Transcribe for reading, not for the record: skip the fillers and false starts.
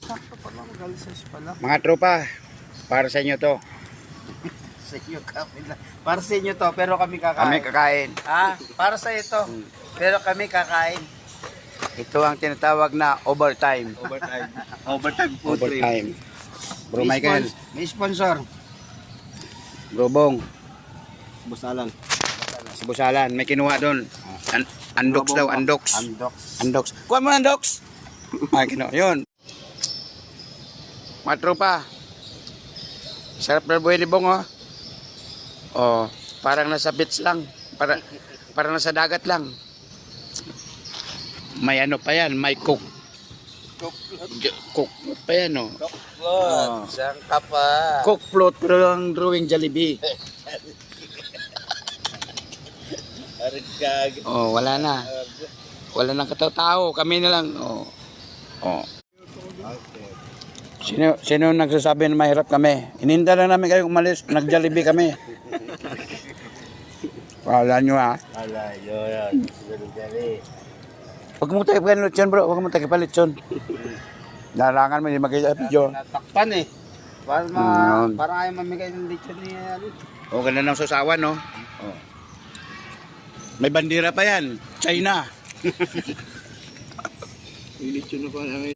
Sakto pala, mag-alas pala. Mga tropa, para sa inyo to. Sa inyo kami lang. Para sa inyo to, pero kami kakain. Kami kakain. Para sa ito, pero kami kakain. Ito ang tinatawag na overtime. Overtime. Overtime food trip. Overtime. Bro Michael, May sponsor. Bro Bong, Busalan. sa Busalan, may kinuha doon. Andox daw, andox. Andox. Andox. Kuha mo andox. Ay, kinuha. Yun. Mga tropa. Sarap na buhay ni Bong, oh. Oh, parang nasa beach lang. Parang nasa dagat lang. May ano pa yan, may cook. Cook pa yan, oh. Cookplot. Siyang ka pa. Cook float pero ang drawing Jollibee. Arigag. Oh, wala na. Wala nang katao-tao, kami na lang. Oh. Oh. Sino nagsasabi na mahirap kami? Ininda lang namin kayo umalis, nag-Jollibee kami. Wala nyo ha. Ala, yun. Gali. Huwag mo tayo palit yun bro, huwag mo tayo palit yun. Larangan mo, hindi makita sa video. Natakpan eh. Para ayaw mamigay ng lechon niya. O, ganda ng susawan, no? Oh. May bandera pa yan. China. Yung lechon na pa namin.